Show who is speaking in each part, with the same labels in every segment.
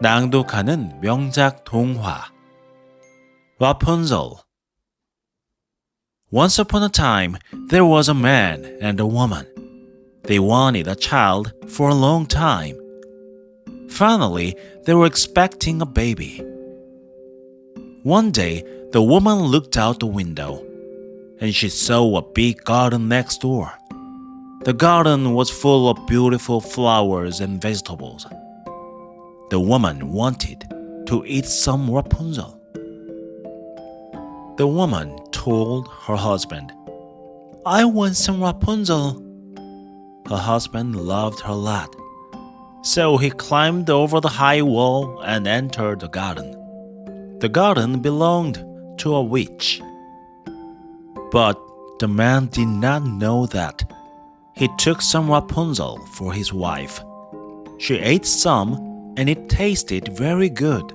Speaker 1: 낭독하는 명작동화 Rapunzel. Once upon a time, there was a man and a woman. They wanted a child for a long time. Finally, they were expecting a baby. One day, the woman looked out the window, and she saw a big garden next door. The garden was full of beautiful flowers and vegetables. The woman wanted to eat some Rapunzel. The woman told her husband, "I want some Rapunzel." Her husband loved her a lot, so he climbed over the high wall and entered the garden. The garden belonged to a witch. But the man did not know that. He took some Rapunzel for his wife. She ate some, and it tasted very good.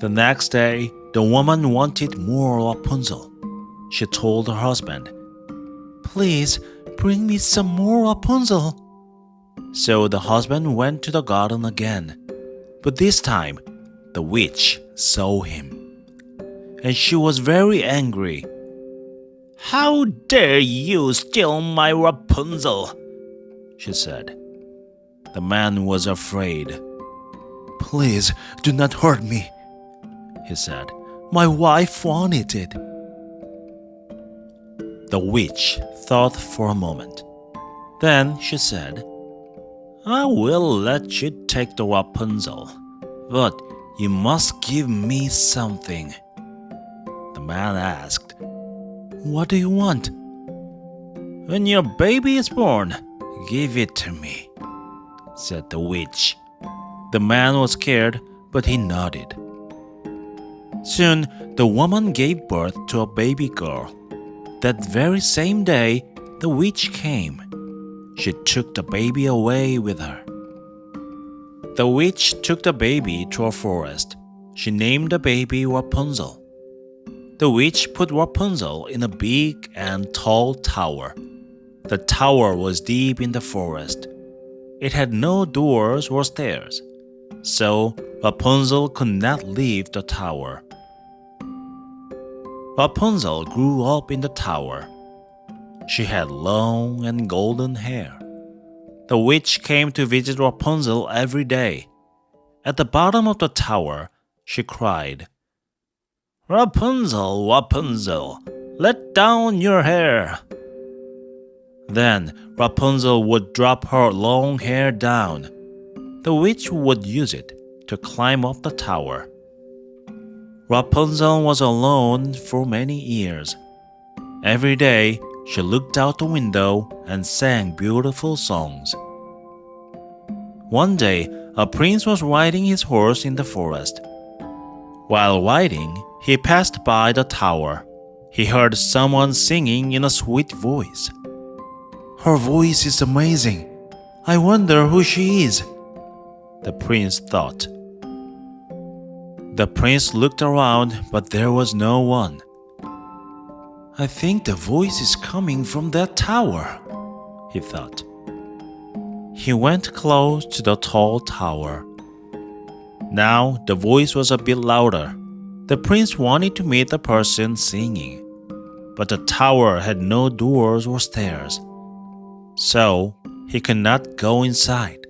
Speaker 1: The next day, the woman wanted more Rapunzel. She told her husband, "Please bring me some more Rapunzel." So the husband went to the garden again, but this time the witch saw him, and she was very angry. "How dare you steal my Rapunzel?" she said. The man was afraid. "Please do not hurt me," he said. "My wife wanted it." The witch thought for a moment. Then she said, "I will let you take the Rapunzel, but you must give me something." The man asked, "What do you want?" "When your baby is born, give it to me," said the witch. The man was scared, but he nodded. Soon, the woman gave birth to a baby girl. That very same day, the witch came. She took the baby away with her. The witch took the baby to a forest. She named the baby Rapunzel. The witch put Rapunzel in a big and tall tower. The tower was deep in the forest. It had no doors or stairs, so Rapunzel could not leave the tower. Rapunzel grew up in the tower. She had long and golden hair. The witch came to visit Rapunzel every day. At the bottom of the tower, she cried, "Rapunzel, Rapunzel, let down your hair." Then Rapunzel would drop her long hair down. The witch would use it to climb up the tower. Rapunzel was alone for many years. Every day, she looked out the window and sang beautiful songs. One day, a prince was riding his horse in the forest. While riding, he passed by the tower. He heard someone singing in a sweet voice. "Her voice is amazing. I wonder who she is," the prince thought. The prince looked around, but there was no one. "I think the voice is coming from that tower," he thought. He went close to the tall tower. Now the voice was a bit louder. The prince wanted to meet the person singing, but the tower had no doors or stairs, so he could not go inside.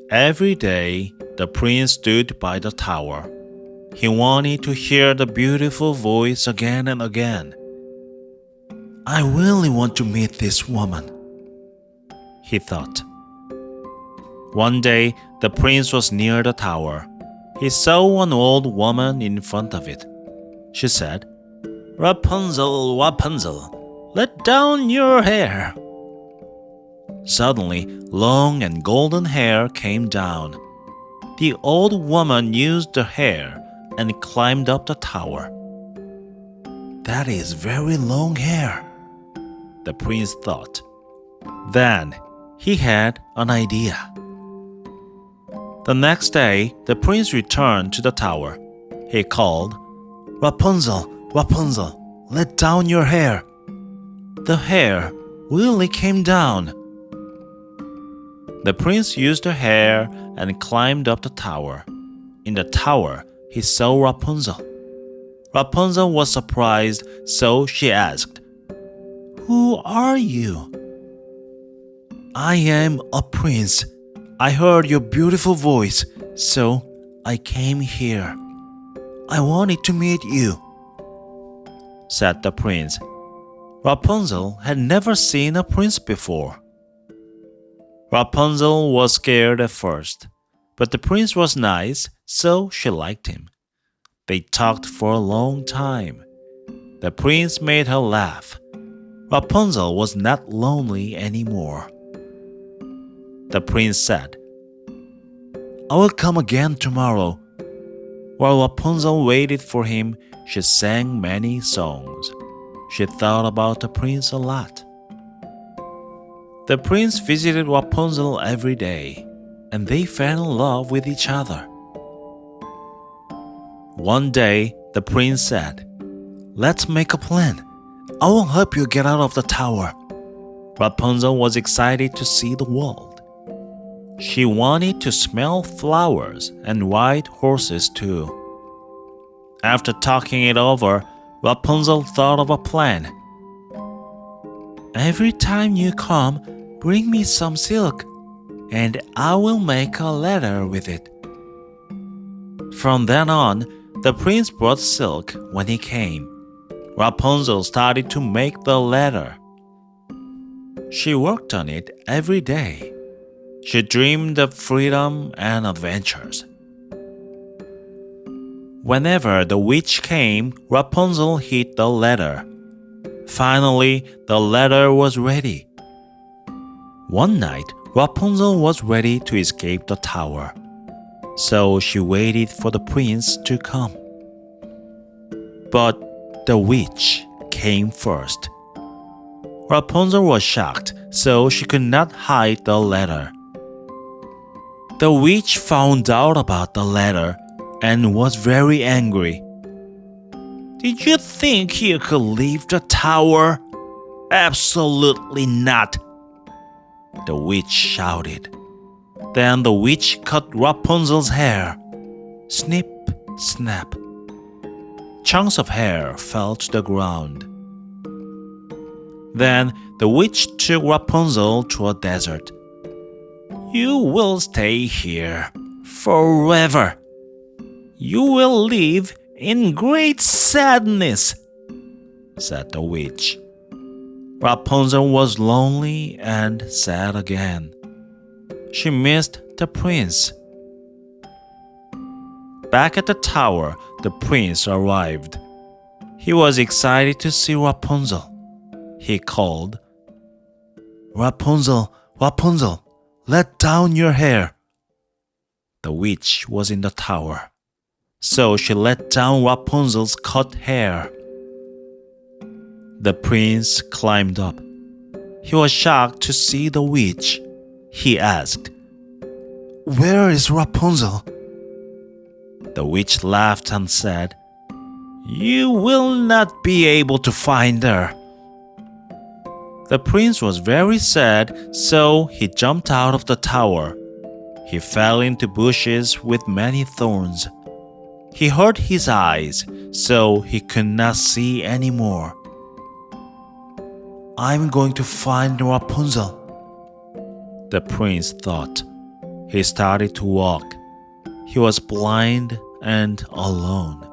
Speaker 1: Every day, the prince stood by the tower. He wanted to hear the beautiful voice again and again. "I really want to meet this woman," he thought. One day, the prince was near the tower. He saw an old woman in front of it. She said, "Rapunzel, Rapunzel, let down your hair." Suddenly, long and golden hair came down. The old woman used the hair and climbed up the tower. "That is very long hair," the prince thought. Then he had an idea. The next day, the prince returned to the tower. He called, "Rapunzel, Rapunzel, let down your hair." The hair really came down. The prince used her hair and climbed up the tower. In the tower, he saw Rapunzel. Rapunzel was surprised, so she asked, "Who are you?" "I am a prince. I heard your beautiful voice, so I came here. I wanted to meet you," said the prince. Rapunzel had never seen a prince before. Rapunzel was scared at first, but the prince was nice, so she liked him. They talked for a long time. The prince made her laugh. Rapunzel was not lonely anymore. The prince said, "I will come again tomorrow." While Rapunzel waited for him, she sang many songs. She thought about the prince a lot. The prince visited Rapunzel every day, and they fell in love with each other. One day, the prince said, "Let's make a plan. I will help you get out of the tower." Rapunzel was excited to see the world. She wanted to smell flowers and white horses too. After talking it over, Rapunzel thought of a plan. "Every time you come, bring me some silk, and I will make a letter with it." From then on, the prince brought silk when he came. Rapunzel started to make the letter. She worked on it every day. She dreamed of freedom and adventures. Whenever the witch came, Rapunzel hid the letter. Finally, the letter was ready. One night, Rapunzel was ready to escape the tower. So she waited for the prince to come. But the witch came first. Rapunzel was shocked, so she could not hide the letter. The witch found out about the letter and was very angry. "Did you think you could leave the tower? Absolutely not," the witch shouted. Then the witch cut Rapunzel's hair. Snip, snap. Chunks of hair fell to the ground. Then the witch took Rapunzel to a desert. "You will stay here forever. You will live in great sadness," said the witch. Rapunzel was lonely and sad again. She missed the prince. Back at the tower, the prince arrived. He was excited to see Rapunzel. He called, "Rapunzel, Rapunzel, let down your hair." The witch was in the tower, so she let down Rapunzel's cut hair. The prince climbed up. He was shocked to see the witch. He asked, "Where is Rapunzel?" The witch laughed and said, "You will not be able to find her." The prince was very sad, so he jumped out of the tower. He fell into bushes with many thorns. He hurt his eyes, so he could not see anymore. "I'm going to find Rapunzel," the prince thought. He started to walk. He was blind and alone.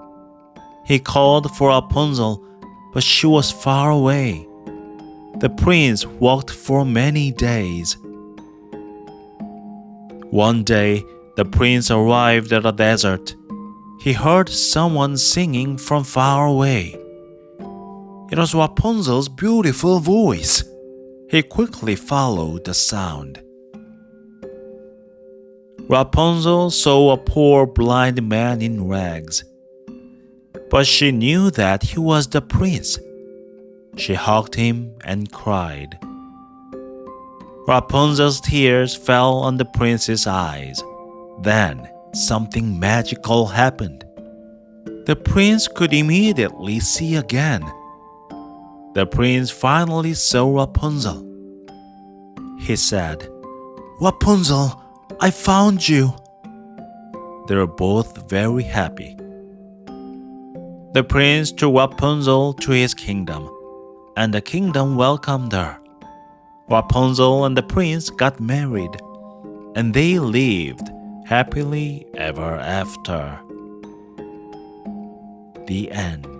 Speaker 1: He called for Rapunzel, but she was far away. The prince walked for many days. One day, the prince arrived at a desert. He heard someone singing from far away. It was Rapunzel's beautiful voice. He quickly followed the sound. Rapunzel saw a poor blind man in rags, but she knew that he was the prince. She hugged him and cried. Rapunzel's tears fell on the prince's eyes. Then something magical happened. The prince could immediately see again. The prince finally saw Rapunzel. He said, Rapunzel, I found you. They were both very happy. The prince took Rapunzel to his kingdom, and the kingdom welcomed her. Rapunzel and the prince got married, and they lived happily ever after. The end.